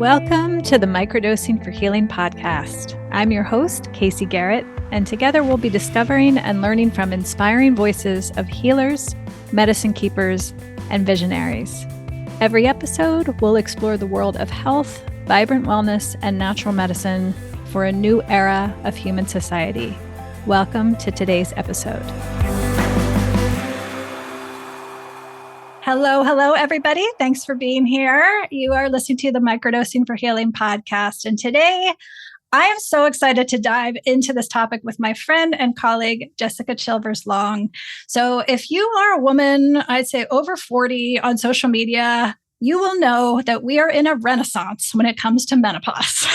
Welcome to the Microdosing for Healing podcast. I'm your host, Casey Garrett, and together we'll be discovering and learning from inspiring voices of healers, medicine keepers, and visionaries. Every episode, we'll explore the world of health, vibrant wellness, and natural medicine for a new era of human society. Welcome to today's episode. Hello, everybody. Thanks for being here. You are listening to the Microdosing for Healing podcast. And today, I am so excited to dive into this topic with my friend and colleague, Jessica Chilvers Long. So if you are a woman, I'd say over 40 on social media, you will know that we are in a renaissance when it comes to menopause.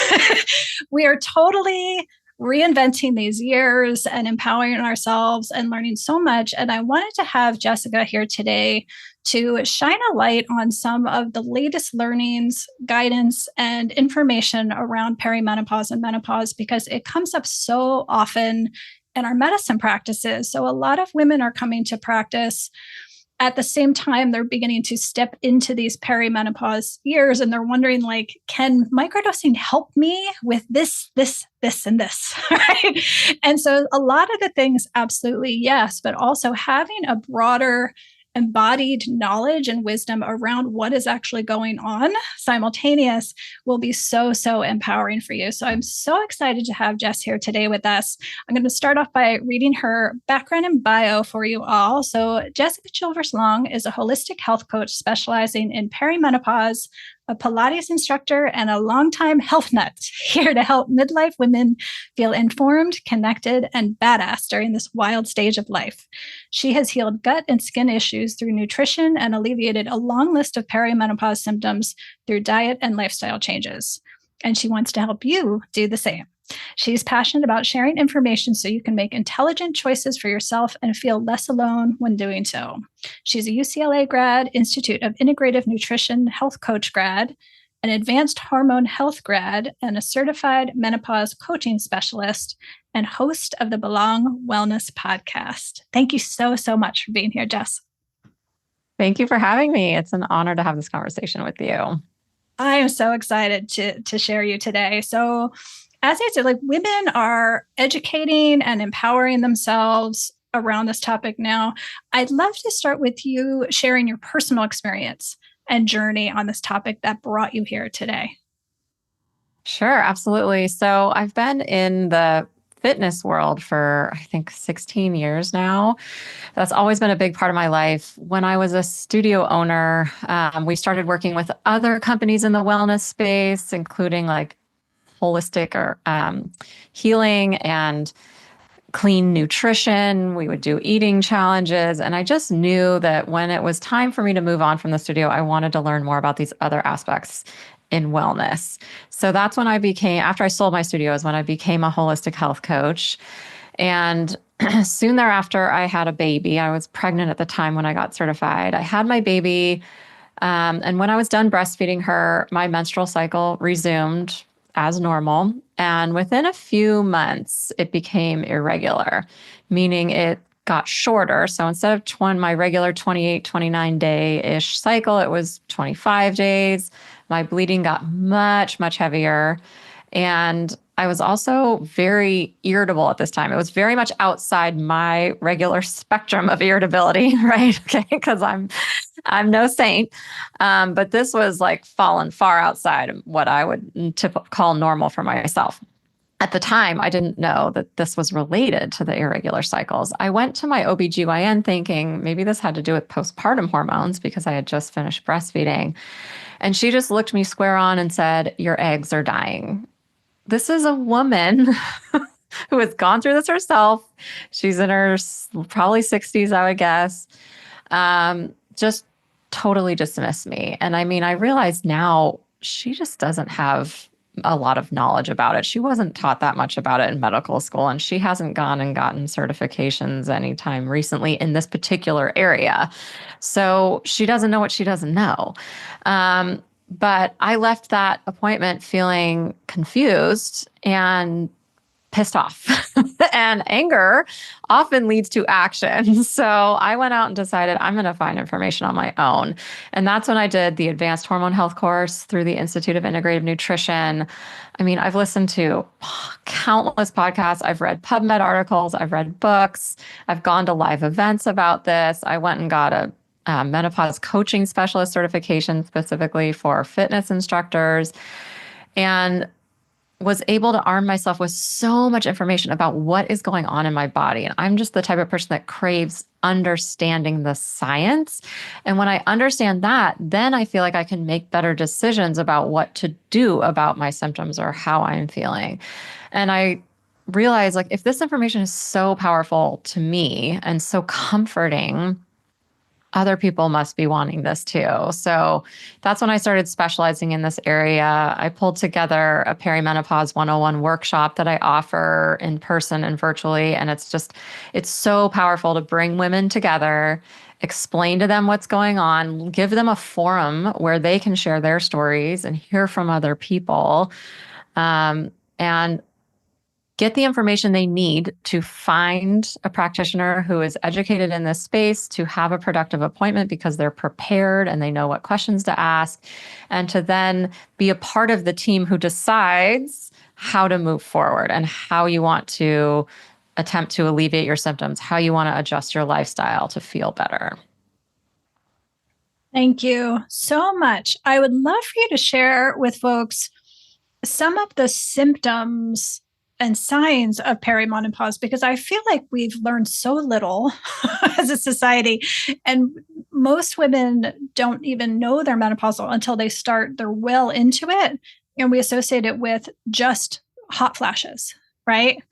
We are totally reinventing these years and empowering ourselves and learning so much. And I wanted to have Jessica here today to shine a light on some of the latest learnings, guidance, and information around perimenopause and menopause, because it comes up so often in our medicine practices. So a lot of women are coming to practice at the same time they're beginning to step into these perimenopause years, and they're wondering, like, can microdosing help me with this, and this, right? And so a lot of the things, absolutely yes, but also having a broader embodied knowledge and wisdom around what is actually going on simultaneous will be so empowering for you. So I'm so excited to have Jess here today with us. I'm going to start off by reading her background and bio for you all. So Jessica Chilvers Long is a holistic health coach specializing in perimenopause, a Pilates instructor, and a longtime health nut, here to help midlife women feel informed, connected, and badass during this wild stage of life. She has healed gut and skin issues through nutrition and alleviated a long list of perimenopause symptoms through diet and lifestyle changes. And she wants to help you do the same. She's passionate about sharing information so you can make intelligent choices for yourself and feel less alone when doing so. She's a UCLA grad, Institute of Integrative Nutrition health coach grad, an advanced hormone health grad, and a certified menopause coaching specialist, and host of the Belong Wellness podcast. Thank you so much for being here, Jess. Thank you for having me. It's an honor to have this conversation with you. I am so excited to share you today. So, as I said, like, women are educating and empowering themselves around this topic now. I'd love to start with you sharing your personal experience and journey on this topic that brought you here today. Sure, absolutely. So I've been in the fitness world for, I think, 16 years now. That's always been a big part of my life. When I was a studio owner, we started working with other companies in the wellness space, including like holistic or healing and clean nutrition. We would do eating challenges. And I just knew that when it was time for me to move on from the studio, I wanted to learn more about these other aspects in wellness. So that's when after I sold my studio, is when I became a holistic health coach. And soon thereafter, I had a baby. I was pregnant at the time when I got certified. I had my baby. And when I was done breastfeeding her, my menstrual cycle resumed as normal. And within a few months, it became irregular, meaning it got shorter. So instead of my regular 28, 29 day-ish cycle, it was 25 days. My bleeding got much heavier. And I was also very irritable at this time. It was very much outside my regular spectrum of irritability, right? Okay, because I'm no saint. But this was like fallen far outside of what I would call normal for myself. At the time, I didn't know that this was related to the irregular cycles. I went to my OBGYN thinking maybe this had to do with postpartum hormones because I had just finished breastfeeding. And she just looked me square on and said, "Your eggs are dying." This is a woman who has gone through this herself. She's in her probably 60s, I would guess. Just totally dismissed me. And I mean, I realize now she just doesn't have a lot of knowledge about it. She wasn't taught that much about it in medical school, and she hasn't gone and gotten certifications anytime recently in this particular area. So she doesn't know what she doesn't know. But I left that appointment feeling confused and pissed off. and anger often leads to action. So I went out and decided I'm going to find information on my own. And that's when I did the advanced hormone health course through the Institute of Integrative Nutrition. I mean, I've listened to countless podcasts. I've read PubMed articles. I've read books. I've gone to live events about this. I went and got a menopause coaching specialist certification specifically for fitness instructors, and was able to arm myself with so much information about what is going on in my body. And I'm just the type of person that craves understanding the science. And when I understand that, then I feel like I can make better decisions about what to do about my symptoms or how I'm feeling. And I realized, like, if this information is so powerful to me and so comforting, other people must be wanting this too. So that's when I started specializing in this area. I pulled together a perimenopause 101 workshop that I offer in person and virtually. And it's so powerful to bring women together, explain to them what's going on, give them a forum where they can share their stories and hear from other people. And get the information they need to find a practitioner who is educated in this space, to have a productive appointment because they're prepared and they know what questions to ask, and to then be a part of the team who decides how to move forward and how you want to attempt to alleviate your symptoms, how you want to adjust your lifestyle to feel better. Thank you so much. I would love for you to share with folks some of the symptoms and signs of perimenopause, because I feel like we've learned so little as a society. And most women don't even know they're menopausal until they're well into it. And we associate it with just hot flashes, right?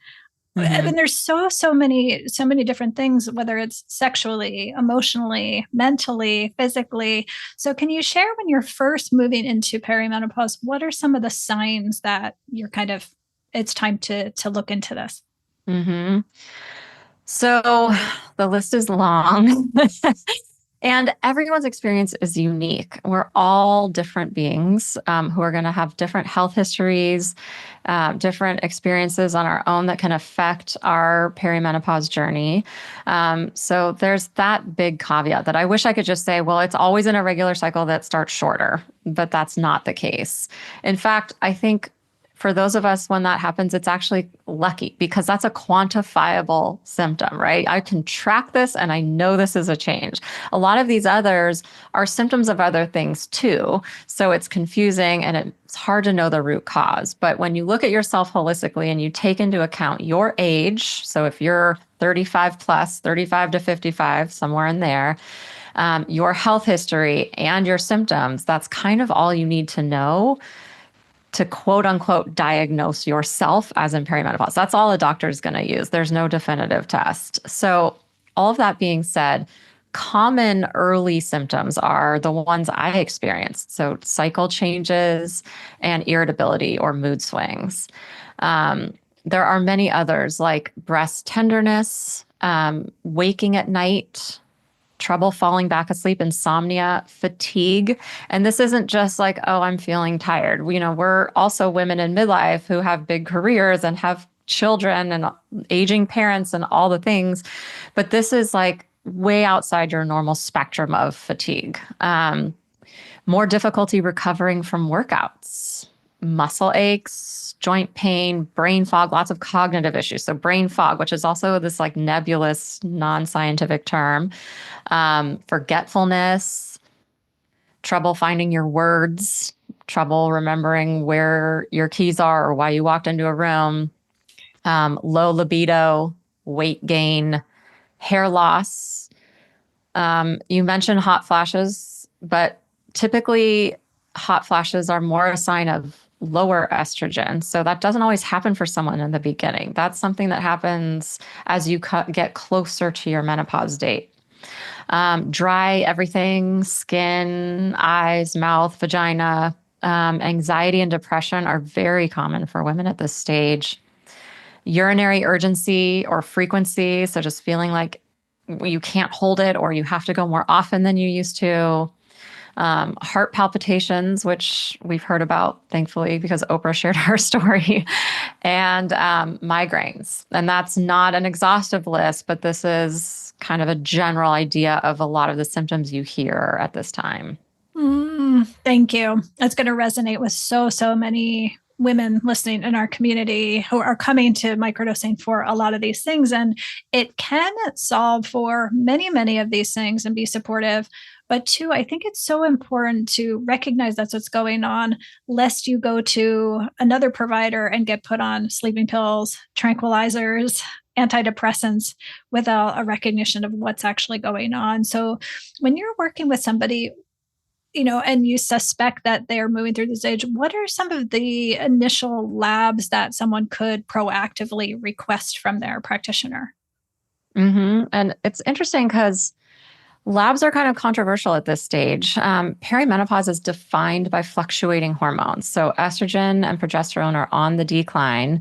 Mm-hmm. I mean, there's so many different things, whether it's sexually, emotionally, mentally, physically. So can you share, when you're first moving into perimenopause, what are some of the signs that you're it's time to look into this? Mm-hmm. So the list is long. And everyone's experience is unique. We're all different beings who are going to have different health histories, different experiences on our own that can affect our perimenopause journey. So there's that big caveat that I wish I could just say, well, it's always an irregular cycle that starts shorter, but that's not the case. In fact, I think for those of us when that happens, it's actually lucky because that's a quantifiable symptom, right? I can track this and I know this is a change. A lot of these others are symptoms of other things too. So it's confusing and it's hard to know the root cause. But when you look at yourself holistically and you take into account your age, so if you're 35 plus, 35 to 55, somewhere in there, your health history and your symptoms, that's kind of all you need to know to quote unquote diagnose yourself as in perimenopause. That's all a doctor is going to use. There's no definitive test. So all of that being said, common early symptoms are the ones I experienced. So cycle changes and irritability or mood swings. There are many others like breast tenderness, waking at night, trouble falling back asleep, insomnia, fatigue. And this isn't just like, oh, I'm feeling tired. We're also women in midlife who have big careers and have children and aging parents and all the things. But this is like way outside your normal spectrum of fatigue. More difficulty recovering from workouts, muscle aches, joint pain, brain fog, lots of cognitive issues. So brain fog, which is also this like nebulous, non-scientific term, forgetfulness, trouble finding your words, trouble remembering where your keys are or why you walked into a room, low libido, weight gain, hair loss. You mentioned hot flashes, but typically hot flashes are more a sign of lower estrogen. So that doesn't always happen for someone in the beginning. That's something that happens as you get closer to your menopause date. Dry everything, skin, eyes, mouth, vagina, anxiety and depression are very common for women at this stage. Urinary urgency or frequency, so just feeling like you can't hold it or you have to go more often than you used to. heart palpitations, which we've heard about, thankfully, because Oprah shared her story, and migraines. And that's not an exhaustive list, but this is kind of a general idea of a lot of the symptoms you hear at this time. Thank you. That's going to resonate with so many women listening in our community who are coming to microdosing for a lot of these things. And it can solve for many of these things and be supportive. But two, I think it's so important to recognize that's what's going on, lest you go to another provider and get put on sleeping pills, tranquilizers, antidepressants without a recognition of what's actually going on. So when you're working with somebody, and you suspect that they're moving through the stage, what are some of the initial labs that someone could proactively request from their practitioner? And it's interesting because labs are kind of controversial at this stage. Perimenopause is defined by fluctuating hormones. So estrogen and progesterone are on the decline.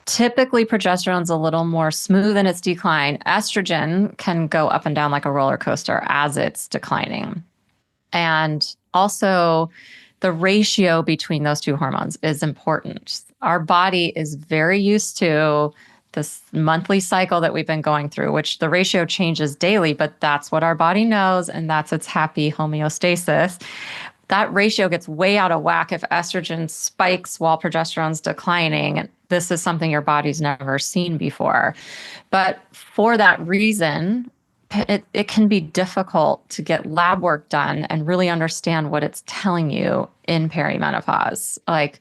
Typically, progesterone's a little more smooth in its decline. Estrogen can go up and down like a roller coaster as it's declining. And also, the ratio between those two hormones is important. Our body is very used to this monthly cycle that we've been going through, which the ratio changes daily, but that's what our body knows, and that's its happy homeostasis. That ratio gets way out of whack if estrogen spikes while progesterone's declining. This is something your body's never seen before. But for that reason, it can be difficult to get lab work done and really understand what it's telling you in perimenopause. Like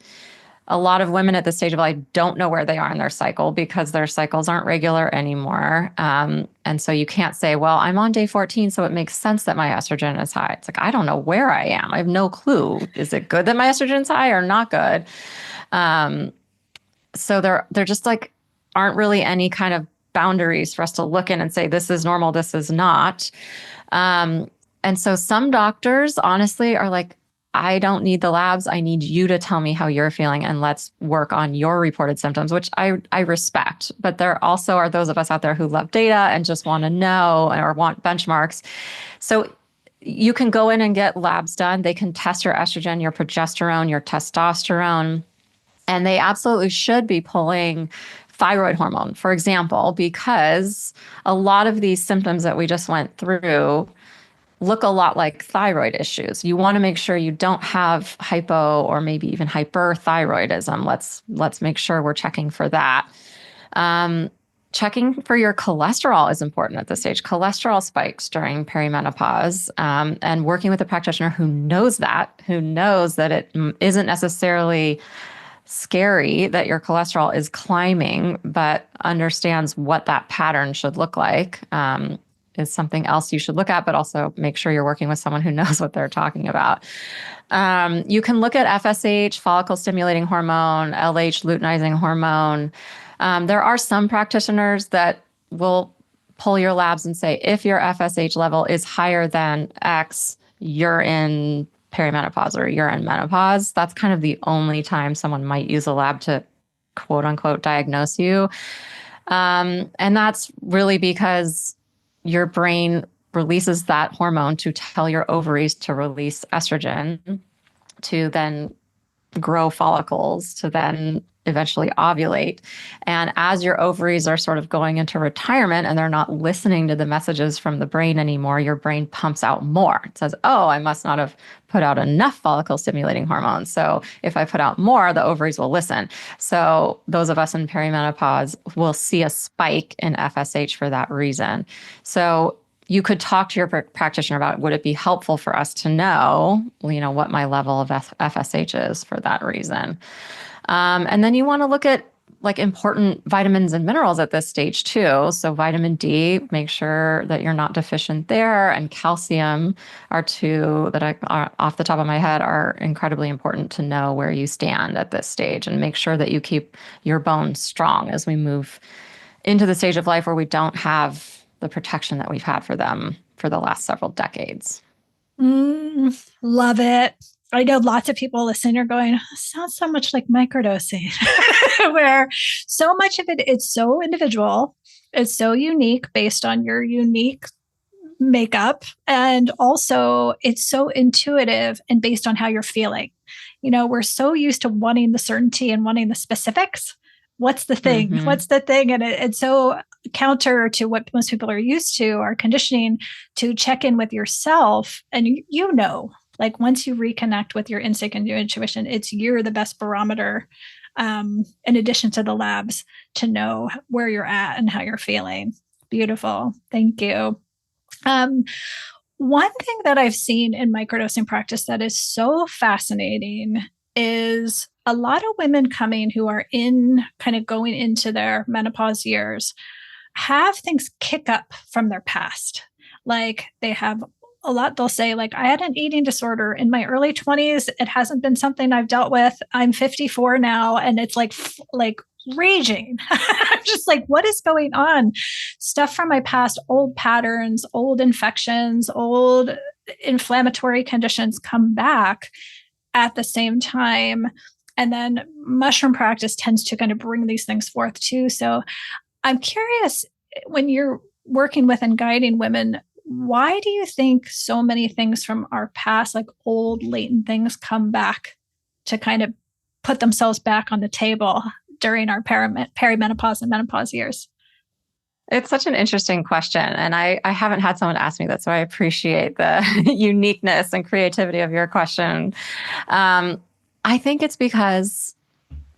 a lot of women at this stage of life don't know where they are in their cycle because their cycles aren't regular anymore. And so you can't say, well, I'm on day 14, so it makes sense that my estrogen is high. It's like, I don't know where I am. I have no clue. Is it good that my estrogen's high or not good? So there just like aren't really any kind of boundaries for us to look in and say, this is normal, this is not. And so some doctors honestly are like, I don't need the labs. I need you to tell me how you're feeling and let's work on your reported symptoms, which I respect. But there also are those of us out there who love data and just want to know or want benchmarks. So you can go in and get labs done. They can test your estrogen, your progesterone, your testosterone, and they absolutely should be pulling thyroid hormone, for example, because a lot of these symptoms that we just went through look a lot like thyroid issues. You want to make sure you don't have hypo or maybe even hyperthyroidism. Let's make sure we're checking for that. Checking for your cholesterol is important at this stage. Cholesterol spikes during perimenopause, and working with a practitioner who knows that it isn't necessarily scary that your cholesterol is climbing, but understands what that pattern should look like, is something else you should look at, but also make sure you're working with someone who knows what they're talking about. You can look at FSH, follicle stimulating hormone, LH, luteinizing hormone. There are some practitioners that will pull your labs and say, if your FSH level is higher than X, you're in perimenopause or you're in menopause. That's kind of the only time someone might use a lab to quote unquote diagnose you. And that's really because your brain releases that hormone to tell your ovaries to release estrogen, to then grow follicles, to then eventually ovulate. And as your ovaries are sort of going into retirement and they're not listening to the messages from the brain anymore, your brain pumps out more. It says, oh, I must not have put out enough follicle stimulating hormone. So if I put out more, the ovaries will listen. So those of us in perimenopause will see a spike in FSH for that reason. So you could talk to your practitioner about, would it be helpful for us to know, what my level of FSH is for that reason. And then you want to look at like important vitamins and minerals at this stage too. So vitamin D, make sure that you're not deficient there. And calcium are two that are off the top of my head are incredibly important to know where you stand at this stage and make sure that you keep your bones strong as we move into the stage of life where we don't have the protection that we've had for them for the last several decades. Love it. I know lots of people listening are going, sounds so much like microdosing, where so much of it is so individual. It's so unique based on your unique makeup. And also, it's so intuitive and based on how you're feeling. We're so used to wanting the certainty and wanting the specifics. What's the thing? Mm-hmm. What's the thing? And it's so counter to what most people are used to, our conditioning to check in with yourself. And like once you reconnect with your instinct and your intuition, you're the best barometer, in addition to the labs, to know where you're at and how you're feeling. Beautiful. Thank you. One thing that I've seen in microdosing practice that is so fascinating is a lot of women coming who are going into their menopause years have things kick up from their past. Like they have a lot, they'll say, like, I had an eating disorder in my early 20s. It hasn't been something I've dealt with. I'm 54 now, and it's like raging. I'm just like, what is going on? Stuff from my past, old patterns, old infections, old inflammatory conditions come back at the same time. And then mushroom practice tends to kind of bring these things forth too. So I'm curious, when you're working with and guiding women, why do you think so many things from our past, like old latent things, come back to kind of put themselves back on the table during our perimenopause and menopause years? It's such an interesting question. And I haven't had someone ask me that, so I appreciate the uniqueness and creativity of your question. I think it's because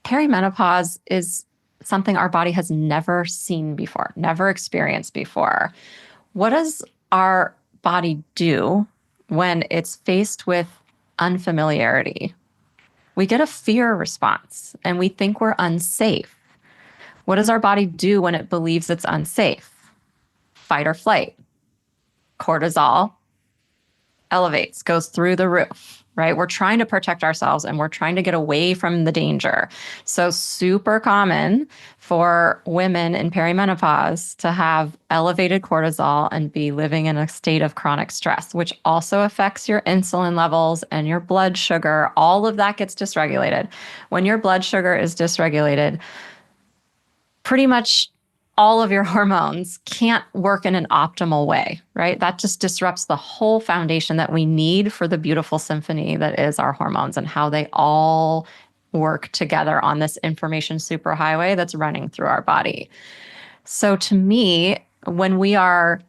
perimenopause is something our body has never seen before, never experienced before. What does our body do when it's faced with unfamiliarity? We get a fear response and we think we're unsafe. What does our body do when it believes it's unsafe? Fight or flight. Cortisol elevates, goes through the roof, right? We're trying to protect ourselves and we're trying to get away from the danger. So super common for women in perimenopause to have elevated cortisol and be living in a state of chronic stress, which also affects your insulin levels and your blood sugar. All of that gets dysregulated. When your blood sugar is dysregulated, pretty much all of your hormones can't work in an optimal way, right? That just disrupts the whole foundation that we need for the beautiful symphony that is our hormones and how they all work together on this information superhighway that's running through our body. So to me, when we are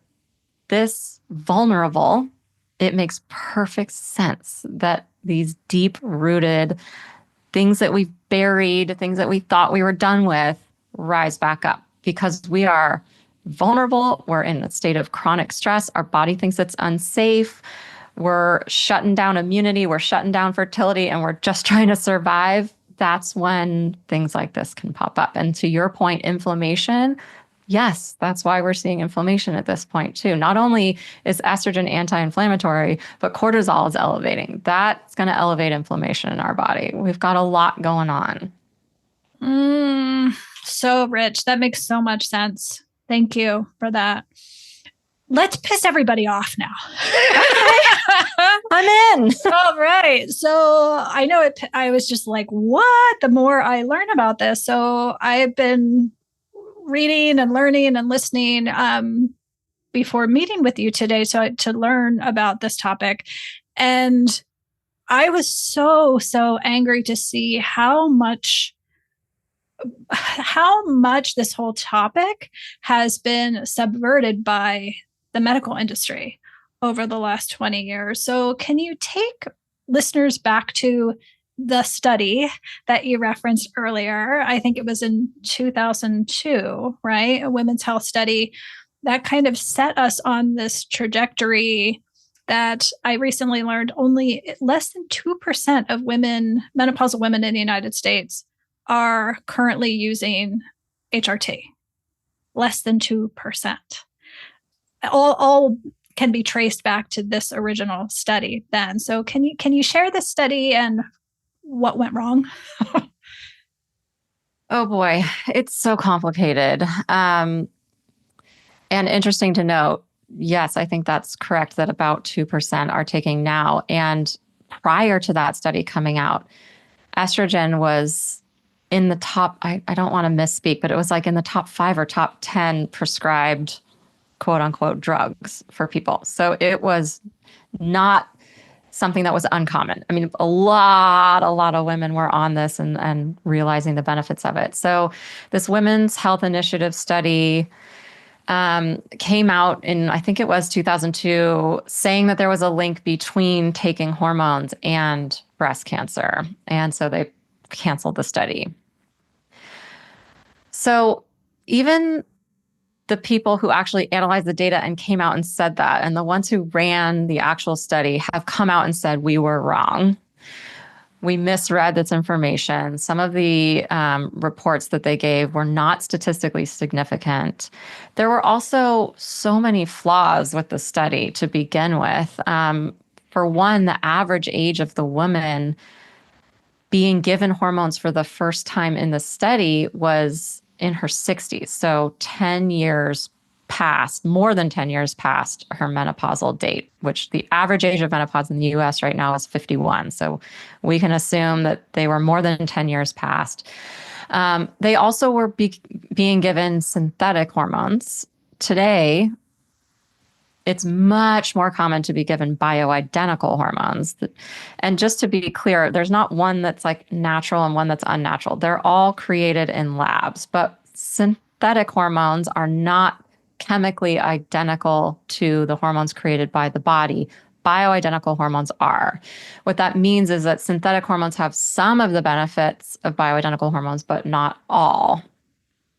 this vulnerable, it makes perfect sense that these deep-rooted things that we've buried, things that we thought we were done with, rise back up because we are vulnerable. We're in a state of chronic stress. Our body thinks it's unsafe. We're shutting down immunity. We're shutting down fertility, and we're just trying to survive. That's when things like this can pop up. And to your point, inflammation. Yes, that's why we're seeing inflammation at this point too. Not only is estrogen anti-inflammatory, but cortisol is elevating. That's going to elevate inflammation in our body. We've got a lot going on. So rich. That makes so much sense. Thank you for that. Let's piss everybody off now. I'm in. All right. So I know it. I was just like, what? The more I learn about this. So I've been reading and learning and listening before meeting with you today to learn about this topic. And I was so angry to see how much this whole topic has been subverted by the medical industry over the last 20 years. So can you take listeners back to the study that you referenced earlier? I think it was in 2002, right? A women's health study that kind of set us on this trajectory that I recently learned only less than 2% of menopausal women in the United States are currently using HRT. Less than 2%. All can be traced back to this original study then. So can you share this study and what went wrong? Oh boy, it's so complicated. And interesting to note, yes, I think that's correct that about 2% are taking now. And prior to that study coming out, estrogen was in the top, I don't want to misspeak, but it was like in the top 5 or top 10 prescribed quote unquote drugs for people. So it was not something that was uncommon. I mean, a lot of women were on this and realizing the benefits of it. So this Women's Health Initiative study came out in, I think it was 2002, saying that there was a link between taking hormones and breast cancer. And so they canceled the study. So even the people who actually analyzed the data and came out and said that, and the ones who ran the actual study have come out and said, we were wrong. We misread this information. Some of the reports that they gave were not statistically significant. There were also so many flaws with the study to begin with. For one, the average age of the woman being given hormones for the first time in the study was in her 60s. So 10 years past, more than 10 years past her menopausal date, which the average age of menopause in the US right now is 51. So we can assume that they were more than 10 years past. They also were being given synthetic hormones. Today, it's much more common to be given bioidentical hormones. And just to be clear, there's not one that's like natural and one that's unnatural. They're all created in labs, but synthetic hormones are not chemically identical to the hormones created by the body. Bioidentical hormones are. What that means is that synthetic hormones have some of the benefits of bioidentical hormones, but not all.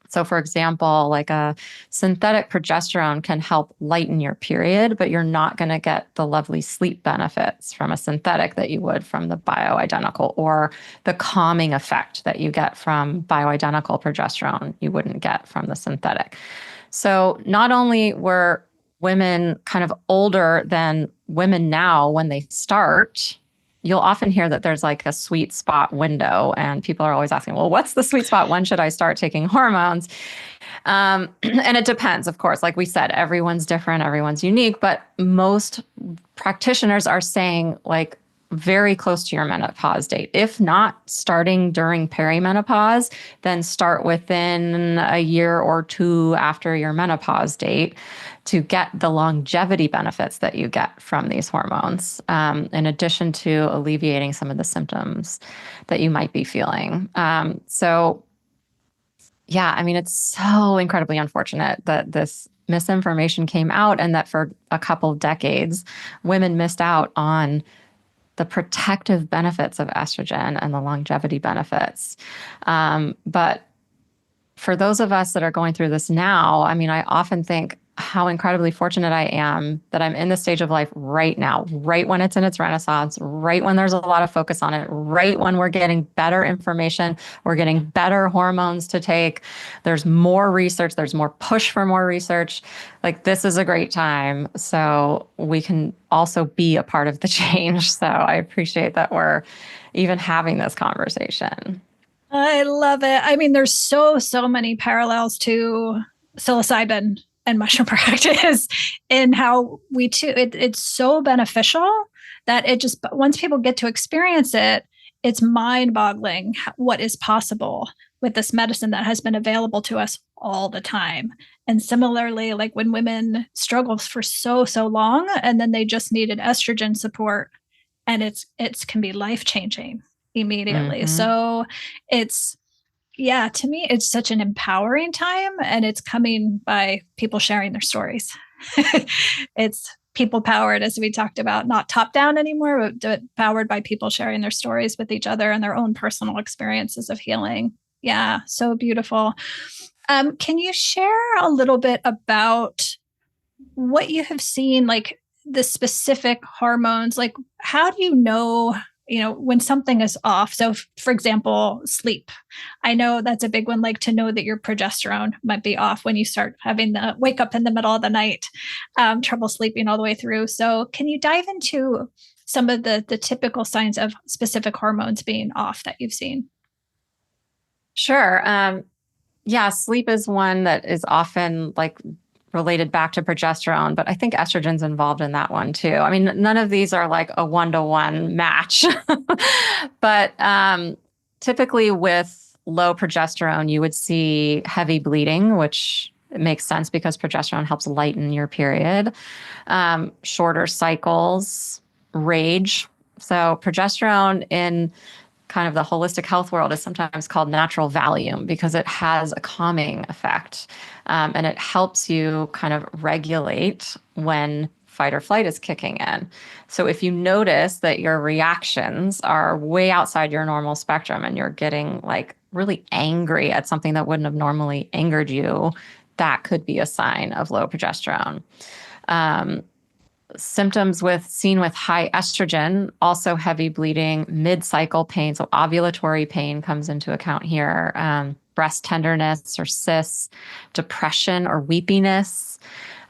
So for example, like a synthetic progesterone can help lighten your period, but you're not going to get the lovely sleep benefits from a synthetic that you would from the bioidentical, or the calming effect that you get from bioidentical progesterone you wouldn't get from the synthetic. So not only were women kind of older than women now when they start, you'll often hear that there's like a sweet spot window, and people are always asking, well, what's the sweet spot? When should I start taking hormones? And it depends, of course. Like we said, everyone's different, everyone's unique, but most practitioners are saying like very close to your menopause date. If not starting during perimenopause, then start within a year or two after your menopause date to get the longevity benefits that you get from these hormones, in addition to alleviating some of the symptoms that you might be feeling. So yeah, I mean, it's so incredibly unfortunate that this misinformation came out and that for a couple of decades, women missed out on the protective benefits of estrogen and the longevity benefits. But for those of us that are going through this now, I mean, I often think how incredibly fortunate I am that I'm in this stage of life right now, right when it's in its renaissance, right when there's a lot of focus on it, right when we're getting better information, we're getting better hormones to take. There's more research, there's more push for more research. Like, this is a great time. So we can also be a part of the change. So I appreciate that we're even having this conversation. I love it. I mean, there's so many parallels to psilocybin and mushroom practice in how we too, it's so beneficial that it just, once people get to experience it, it's mind boggling what is possible with this medicine that has been available to us all the time. And similarly, like when women struggle for so long, and then they just needed estrogen support, and it can be life-changing immediately. Mm-hmm. So it's, yeah, to me, it's such an empowering time, and it's coming by people sharing their stories. It's people powered, as we talked about, not top down anymore, but powered by people sharing their stories with each other and their own personal experiences of healing. Yeah, so beautiful. Can you share a little bit about what you have seen, like the specific hormones? Like, how do you know when something is off? So for example, sleep. I know that's a big one, like to know that your progesterone might be off when you start having the wake up in the middle of the night, trouble sleeping all the way through. So can you dive into some of the typical signs of specific hormones being off that you've seen? Sure. Yeah, sleep is one that is often like related back to progesterone, but I think estrogen's involved in that one too. I mean, none of these are like a one-to-one match, but typically with low progesterone, you would see heavy bleeding, which It makes sense because progesterone helps lighten your period. Shorter cycles, rage. So progesterone in kind of the holistic health world is sometimes called natural Valium because it has a calming effect. And it helps you kind of regulate when fight or flight is kicking in. So if you notice that your reactions are way outside your normal spectrum and you're getting like really angry at something that wouldn't have normally angered you, that could be a sign of low progesterone. Symptoms seen with high estrogen, also heavy bleeding, mid-cycle pain. So ovulatory pain comes into account here. Breast tenderness or cysts, depression or weepiness,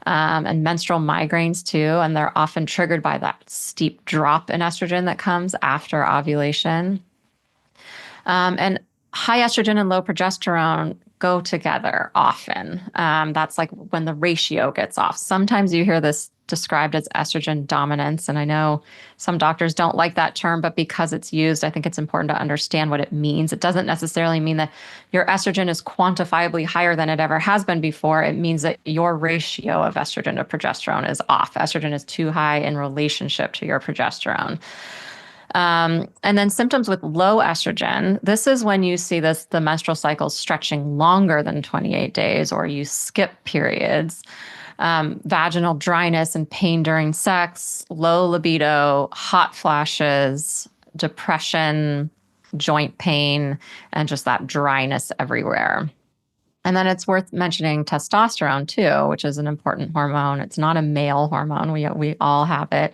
and menstrual migraines too. And they're often triggered by that steep drop in estrogen that comes after ovulation. And high estrogen and low progesterone go together often. That's like when the ratio gets off. Sometimes you hear this described as estrogen dominance. And I know some doctors don't like that term, but because it's used, I think it's important to understand what it means. It doesn't necessarily mean that your estrogen is quantifiably higher than it ever has been before. It means that your ratio of estrogen to progesterone is off. Estrogen is too high in relationship to your progesterone. And then symptoms with low estrogen, this is when you see the menstrual cycle stretching longer than 28 days, or you skip periods, vaginal dryness and pain during sex, low libido, hot flashes, depression, joint pain, and just that dryness everywhere. And then it's worth mentioning testosterone too, which is an important hormone. It's not a male hormone. We all have it.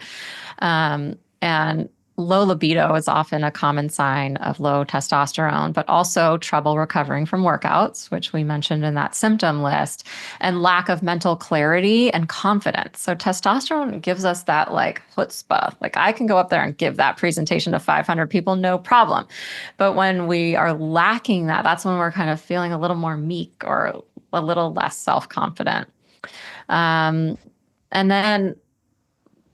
And low libido is often a common sign of low testosterone, but also trouble recovering from workouts, which we mentioned in that symptom list, and lack of mental clarity and confidence. So testosterone gives us that like chutzpah. Like I can go up there and give that presentation to 500 people, no problem. But when we are lacking that, that's when we're kind of feeling a little more meek or a little less self-confident. And then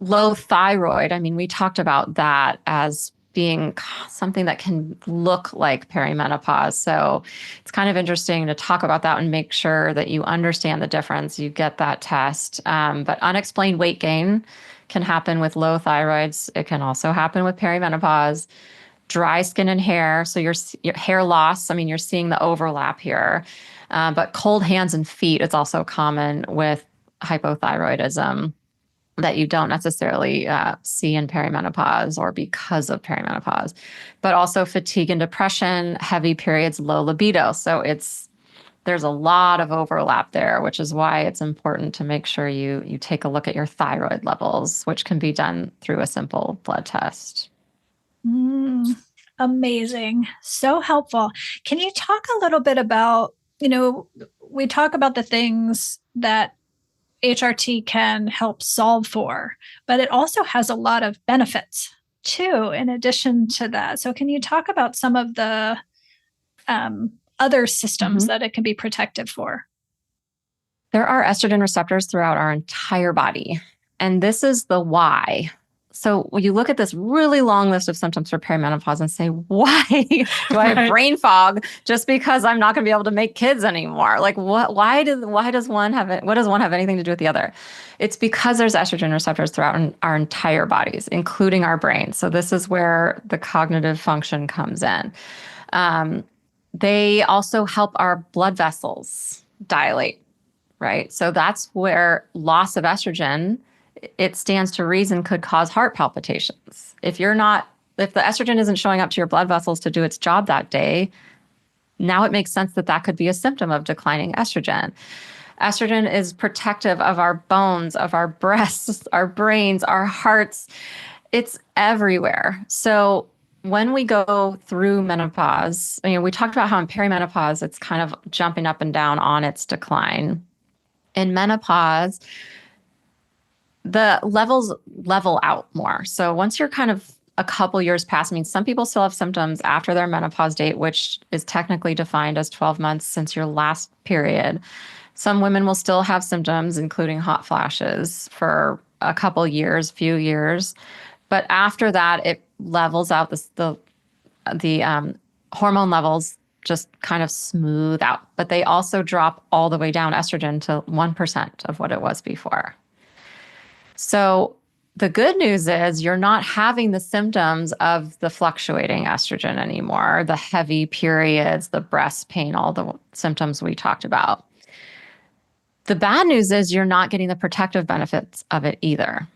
low thyroid, I mean, we talked about that as being something that can look like perimenopause. So it's kind of interesting to talk about that and make sure that you understand the difference. You get that test. But unexplained weight gain can happen with low thyroids. It can also happen with perimenopause. Dry skin and hair. So your hair loss, I mean, you're seeing the overlap here. But cold hands and feet is also common with hypothyroidism that you don't necessarily see in perimenopause or because of perimenopause, but also fatigue and depression, heavy periods, low libido. So there's a lot of overlap there, which is why it's important to make sure you take a look at your thyroid levels, which can be done through a simple blood test. Amazing. So helpful. Can you talk a little bit about, we talk about the things that HRT can help solve for, but it also has a lot of benefits too, in addition to that. So can you talk about some of the other systems that it can be protective for? There are estrogen receptors throughout our entire body, and this is the why. So when you look at this really long list of symptoms for perimenopause and say, why do I have brain fog just because I'm not going to be able to make kids anymore? Like why does one have it? What does one have anything to do with the other? It's because there's estrogen receptors throughout our entire bodies, including our brain. So this is where the cognitive function comes in. They also help our blood vessels dilate, right? So that's where loss of estrogen, it stands to reason, could cause heart palpitations. If the estrogen isn't showing up to your blood vessels to do its job that day, now it makes sense that could be a symptom of declining estrogen. Estrogen is protective of our bones, of our breasts, our brains, our hearts. It's everywhere. So when we go through menopause, we talked about how in perimenopause, it's kind of jumping up and down on its decline. In menopause, the levels level out more. So once you're kind of a couple years past, some people still have symptoms after their menopause date, which is technically defined as 12 months since your last period. Some women will still have symptoms, including hot flashes, for a couple years, few years. But after that, it levels out. The hormone levels just kind of smooth out, but they also drop all the way down estrogen to 1% of what it was before. So the good news is you're not having the symptoms of the fluctuating estrogen anymore, the heavy periods, the breast pain, all the symptoms we talked about. The bad news is you're not getting the protective benefits of it either.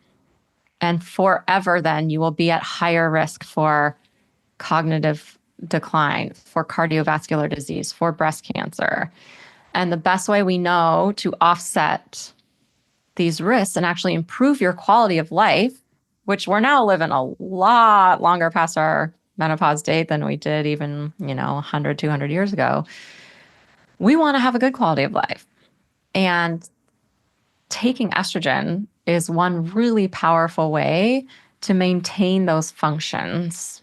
And forever, then you will be at higher risk for cognitive decline, for cardiovascular disease, for breast cancer. And the best way we know to offset these risks and actually improve your quality of life, which we're now living a lot longer past our menopause date than we did even, 100, 200 years ago. We want to have a good quality of life. And taking estrogen is one really powerful way to maintain those functions.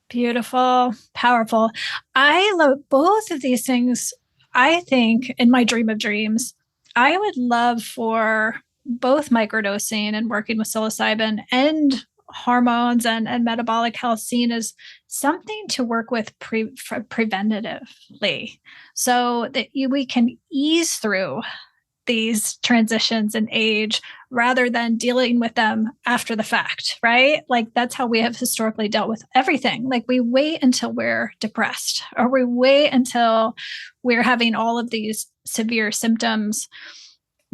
Beautiful, powerful. I love both of these things. I think in my dream of dreams, I would love for both microdosing and working with psilocybin and hormones and metabolic health seen as something to work with preventatively so that we can ease through these transitions in age rather than dealing with them after the fact, right? Like that's how we have historically dealt with everything. Like we wait until we're depressed or we wait until we're having all of these severe symptoms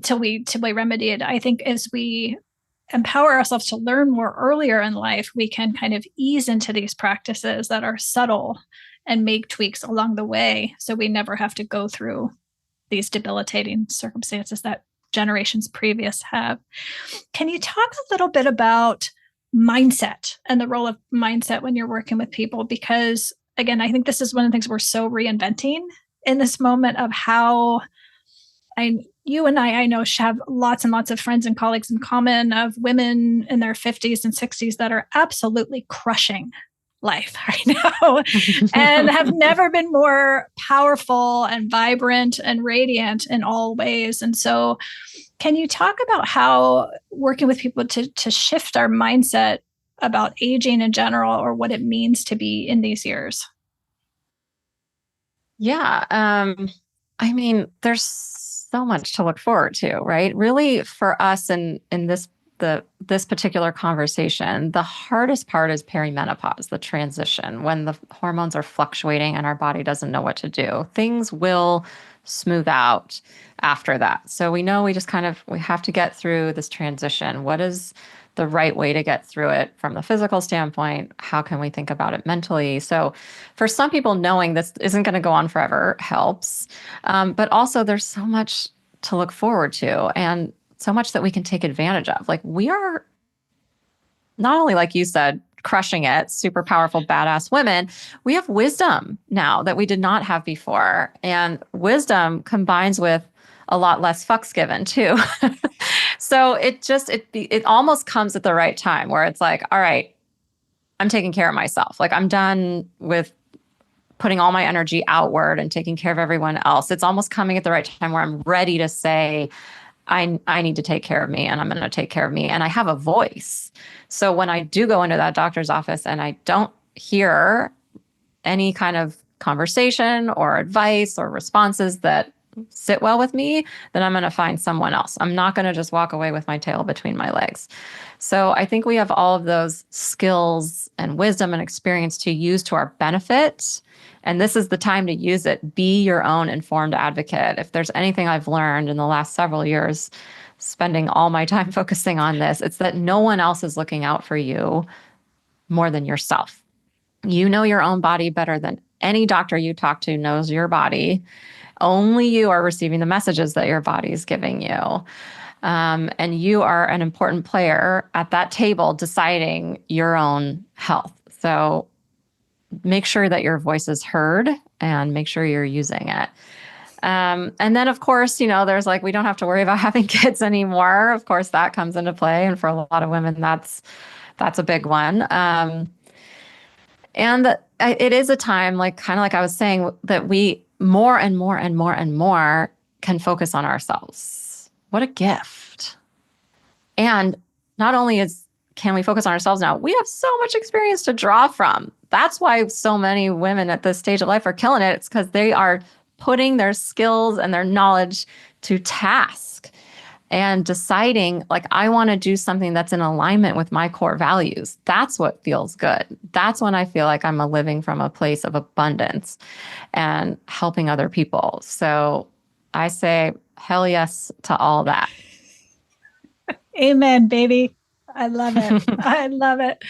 till we remedy it. I think as we empower ourselves to learn more earlier in life, we can kind of ease into these practices that are subtle and make tweaks along the way so we never have to go through these debilitating circumstances that generations previous have. Can you talk a little bit about mindset and the role of mindset when you're working with people? Because again, I think this is one of the things we're so reinventing in this moment of how you and I know have lots and lots of friends and colleagues in common of women in their 50s and 60s that are absolutely crushing life right now and have never been more powerful and vibrant and radiant in all ways. And so can you talk about how working with people to shift our mindset about aging in general or what it means to be in these years? Yeah. There's so much to look forward to, right? Really for us in this particular conversation, the hardest part is perimenopause, the transition, when the hormones are fluctuating and our body doesn't know what to do. Things will smooth out after that. So we know we have to get through this transition. What is the right way to get through it from the physical standpoint? How can we think about it mentally? So for some people, knowing this isn't going to go on forever helps. But also there's so much to look forward to and so much that we can take advantage of. Like we are not only, like you said, crushing it, super powerful, badass women, we have wisdom now that we did not have before. And wisdom combines with a lot less fucks given too. So it almost comes at the right time where it's like, all right, I'm taking care of myself. Like I'm done with putting all my energy outward and taking care of everyone else. It's almost coming at the right time where I'm ready to say, I need to take care of me and I'm going to take care of me. And I have a voice. So when I do go into that doctor's office and I don't hear any kind of conversation or advice or responses that sit well with me, then I'm going to find someone else. I'm not going to just walk away with my tail between my legs. So I think we have all of those skills and wisdom and experience to use to our benefit. And this is the time to use it. Be your own informed advocate. If there's anything I've learned in the last several years, spending all my time focusing on this, it's that no one else is looking out for you more than yourself. You know your own body better than any doctor you talk to knows your body. Only you are receiving the messages that your body is giving you. And you are an important player at that table deciding your own health. So make sure that your voice is heard and make sure you're using it. And then, of course, there's we don't have to worry about having kids anymore. Of course, that comes into play. And for a lot of women, that's a big one. And it is a time, kind of like I was saying, that we more and more and more and more can focus on ourselves. What a gift. And not only is can we focus on ourselves now? We have so much experience to draw from. That's why so many women at this stage of life are killing it. It's because they are putting their skills and their knowledge to task and deciding, like, I want to do something that's in alignment with my core values. That's what feels good. That's when I feel like I'm living from a place of abundance and helping other people. So I say, hell yes to all that. Amen, baby. I love it. I love it.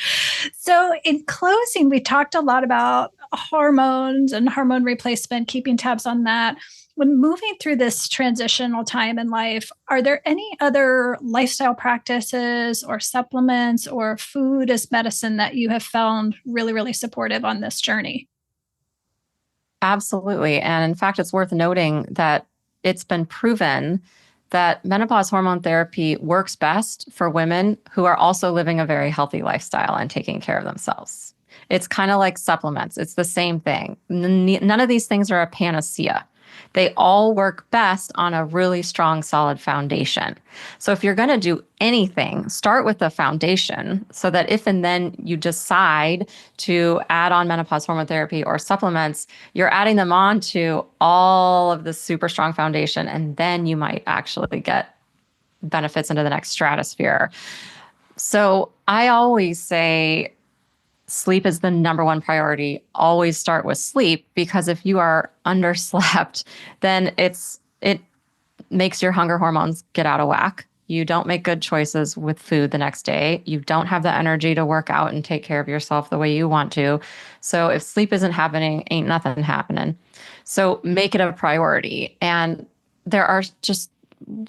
So, in closing, we talked a lot about hormones and hormone replacement, keeping tabs on that. When moving through this transitional time in life, are there any other lifestyle practices or supplements or food as medicine that you have found really, really supportive on this journey? Absolutely. And in fact, it's worth noting that it's been proven that menopause hormone therapy works best for women who are also living a very healthy lifestyle and taking care of themselves. It's kind of like supplements. It's the same thing. None of these things are a panacea. They all work best on a really strong, solid foundation. So if you're going to do anything, start with the foundation so that if and then you decide to add on menopause hormone therapy or supplements, you're adding them on to all of the super strong foundation, and then you might actually get benefits into the next stratosphere. So I always say, sleep is the number one priority. Always start with sleep, because if you are underslept, then it makes your hunger hormones get out of whack. You don't make good choices with food the next day. You don't have the energy to work out and take care of yourself the way you want to. So if sleep isn't happening, ain't nothing happening. So make it a priority. And there are just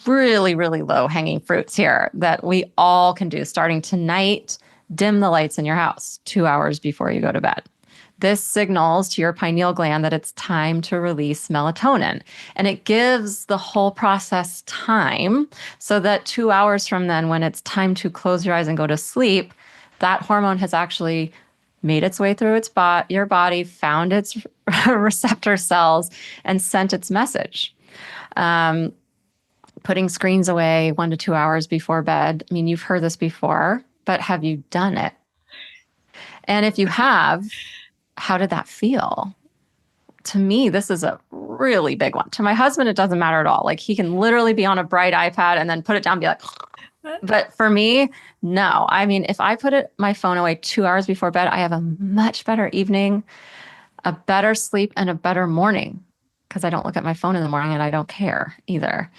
really, really low hanging fruits here that we all can do starting tonight. Dim the lights in your house 2 hours before you go to bed. This signals to your pineal gland that it's time to release melatonin. And it gives the whole process time so that 2 hours from then, when it's time to close your eyes and go to sleep, that hormone has actually made its way through your body, found its receptor cells, and sent its message. Putting screens away 1 to 2 hours before bed. I mean, you've heard this before, but have you done it? And if you have, how did that feel? To me, this is a really big one. To my husband, it doesn't matter at all. Like, he can literally be on a bright iPad and then put it down and be like, but for me, no. I mean, if I put my phone away 2 hours before bed, I have a much better evening, a better sleep, and a better morning, because I don't look at my phone in the morning and I don't care either.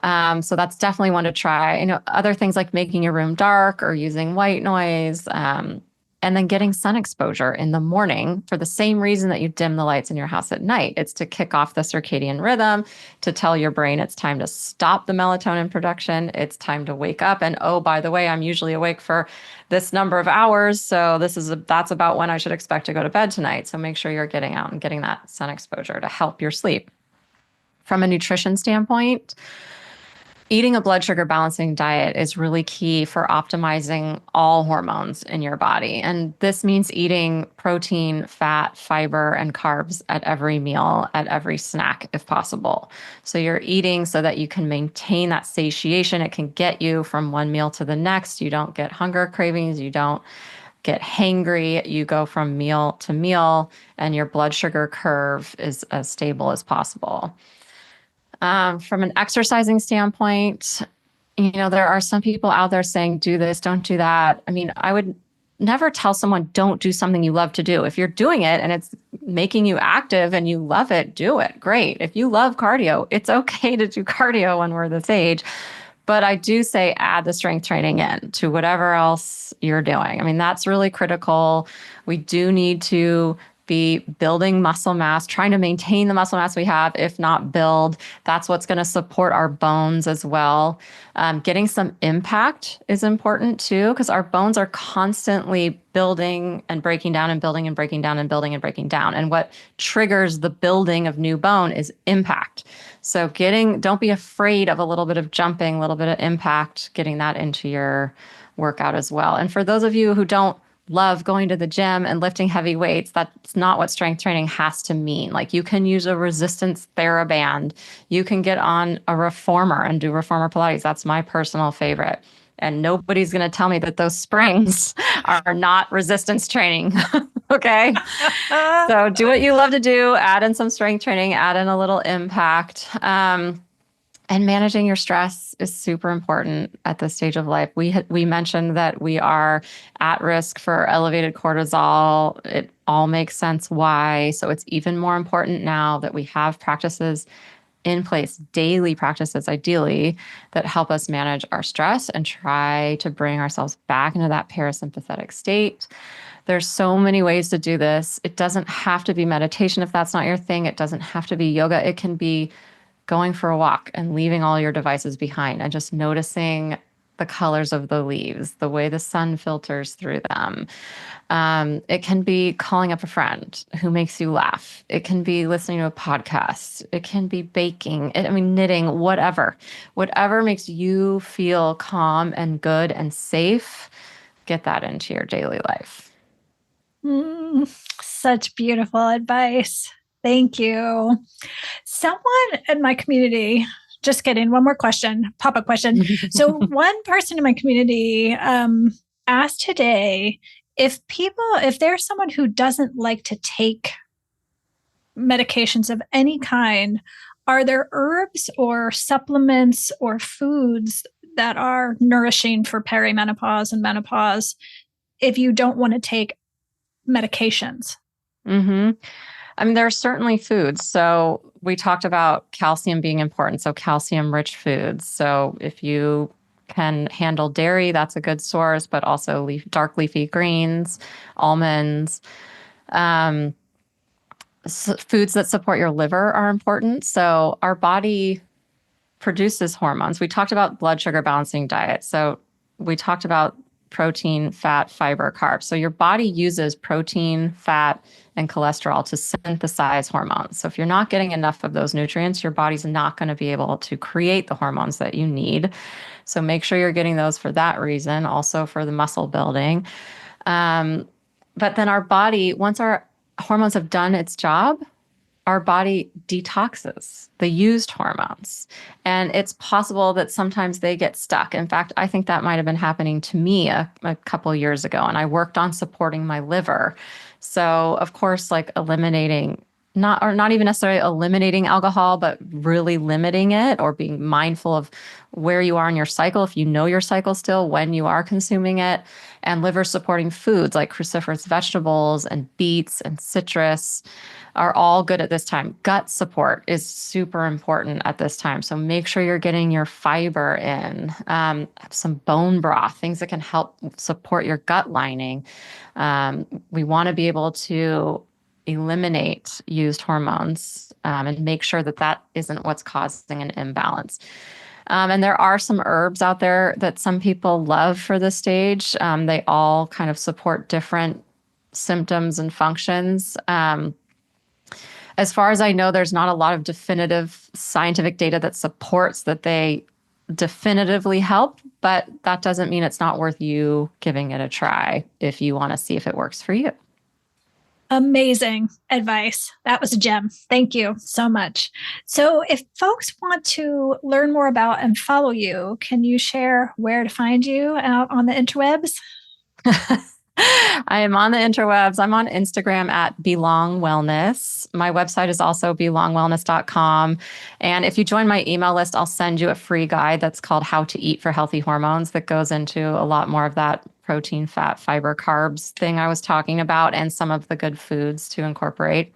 So that's definitely one to try. Other things like making your room dark or using white noise, and then getting sun exposure in the morning for the same reason that you dim the lights in your house at night. It's to kick off the circadian rhythm, to tell your brain it's time to stop the melatonin production. It's time to wake up. And oh, by the way, I'm usually awake for this number of hours. So that's about when I should expect to go to bed tonight. So make sure you're getting out and getting that sun exposure to help your sleep. From a nutrition standpoint, eating a blood sugar balancing diet is really key for optimizing all hormones in your body. And this means eating protein, fat, fiber, and carbs at every meal, at every snack, if possible. So you're eating so that you can maintain that satiation. It can get you from one meal to the next. You don't get hunger cravings. You don't get hangry. You go from meal to meal, and your blood sugar curve is as stable as possible. From an exercising standpoint, there are some people out there saying, do this, don't do that. I mean, I would never tell someone, don't do something you love to do. If you're doing it and it's making you active and you love it, do it. Great. If you love cardio, it's okay to do cardio when we're this age. But I do say add the strength training in to whatever else you're doing. I mean, that's really critical. We do need to be building muscle mass, trying to maintain the muscle mass we have, if not build. That's what's going to support our bones as well. Getting some impact is important too, because our bones are constantly building and breaking down and building and breaking down and building and breaking down. And what triggers the building of new bone is impact. So don't be afraid of a little bit of jumping, a little bit of impact, getting that into your workout as well. And for those of you who don't love going to the gym and lifting heavy weights, that's not what strength training has to mean. Like, you can use a resistance TheraBand. You can get on a reformer and do reformer Pilates. That's my personal favorite. And nobody's going to tell me that those springs are not resistance training. Okay. So do what you love to do, add in some strength training, add in a little impact. And managing your stress is super important at this stage of life. We mentioned that we are at risk for elevated cortisol. It all makes sense why. So it's even more important now that we have practices in place, daily practices ideally, that help us manage our stress and try to bring ourselves back into that parasympathetic state. There's so many ways to do this. It doesn't have to be meditation if that's not your thing. It doesn't have to be yoga. It can be going for a walk and leaving all your devices behind and just noticing the colors of the leaves, the way the sun filters through them. It can be calling up a friend who makes you laugh. It can be listening to a podcast. It can be baking. Knitting, whatever. Whatever makes you feel calm and good and safe, get that into your daily life. Such beautiful advice. Thank you. Someone in my community, just kidding, one more question, pop-up question. So one person in my community asked today if there's someone who doesn't like to take medications of any kind, are there herbs or supplements or foods that are nourishing for perimenopause and menopause if you don't want to take medications? There are certainly foods. So we talked about calcium being important. So calcium-rich foods. So if you can handle dairy, that's a good source, but also dark leafy greens, almonds. Foods that support your liver are important. So our body produces hormones. We talked about blood sugar balancing diet. So we talked about protein, fat, fiber, carbs. So your body uses protein, fat, and cholesterol to synthesize hormones. So if you're not getting enough of those nutrients, your body's not going to be able to create the hormones that you need. So make sure you're getting those for that reason, also for the muscle building. But then our body, once our hormones have done its job, our body detoxes the used hormones. And it's possible that sometimes they get stuck. In fact, I think that might have been happening to me a couple of years ago. And I worked on supporting my liver. So of course, like eliminating, not even necessarily eliminating alcohol, but really limiting it or being mindful of where you are in your cycle. If you know your cycle still, when you are consuming it, and liver supporting foods like cruciferous vegetables and beets and citrus are all good at this time. Gut support is super important at this time. So make sure you're getting your fiber in, some bone broth, things that can help support your gut lining. We want to be able to eliminate used hormones and make sure that that isn't what's causing an imbalance. And there are some herbs out there that some people love for this stage. They all kind of support different symptoms and functions. As far as I know, there's not a lot of definitive scientific data that supports that they definitively help, but that doesn't mean it's not worth you giving it a try if you want to see if it works for you. Amazing advice. That was a gem. Thank you so much. So if folks want to learn more about and follow you, can you share where to find you out on the interwebs? I am on the interwebs. I'm on Instagram at Belong Wellness. My website is also belongwellness.com. And if you join my email list, I'll send you a free guide that's called How to Eat for Healthy Hormones that goes into a lot more of that protein, fat, fiber, carbs thing I was talking about and some of the good foods to incorporate.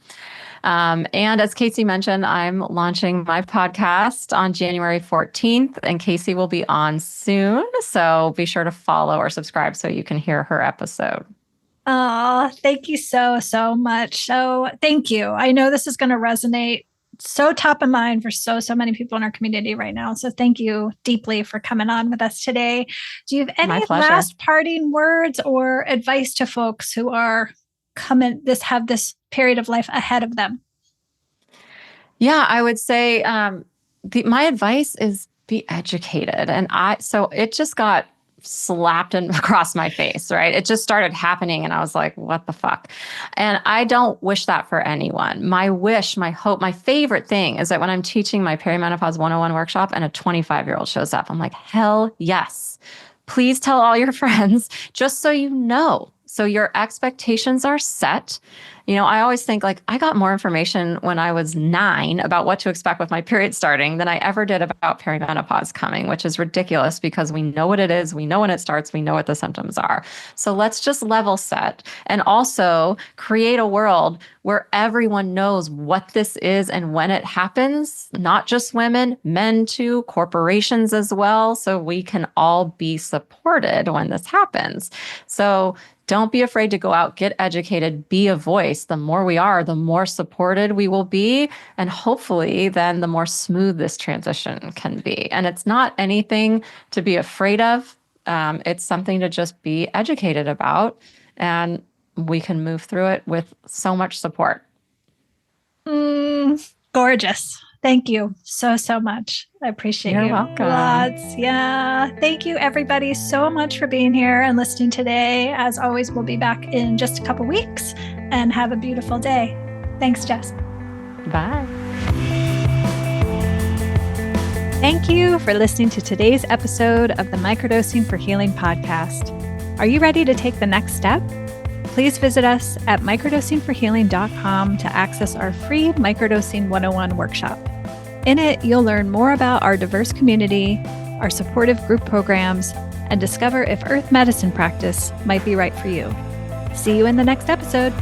And as Casey mentioned, I'm launching my podcast on January 14th, and Casey will be on soon. So be sure to follow or subscribe so you can hear her episode. Oh, thank you so, so much. So thank you. I know this is going to resonate so top of mind for so many people in our community right now. So thank you deeply for coming on with us today. Do you have any last parting words or advice to folks who are have this period of life ahead of them? Yeah, I would say my advice is be educated. And so it just got slapped across my face, right? It just started happening. And I was like, what the fuck? And I don't wish that for anyone. My wish, my hope, my favorite thing is that when I'm teaching my perimenopause 101 workshop and a 25-year-old shows up, I'm like, hell yes. please tell all your friends just so you know. So your expectations are set. I always think like I got more information when I was 9 about what to expect with my period starting than I ever did about perimenopause coming, which is ridiculous because we know what it is. We know when it starts. We know what the symptoms are. So let's just level set and also create a world where everyone knows what this is and when it happens, not just women, men too, corporations as well. So we can all be supported when this happens. So don't be afraid to go out, get educated, be a voice. The more we are, the more supported we will be. And hopefully then the more smooth this transition can be. And it's not anything to be afraid of. It's something to just be educated about. And we can move through it with so much support. Gorgeous. Thank you so much. I appreciate you. You're welcome. Lots. Yeah. Thank you, everybody, so much for being here and listening today. As always, we'll be back in just a couple weeks, and have a beautiful day. Thanks, Jess. Bye. Thank you for listening to today's episode of the Microdosing for Healing podcast. Are you ready to take the next step? Please visit us at microdosingforhealing.com to access our free Microdosing 101 workshop. In it, you'll learn more about our diverse community, our supportive group programs, and discover if earth medicine practice might be right for you. See you in the next episode.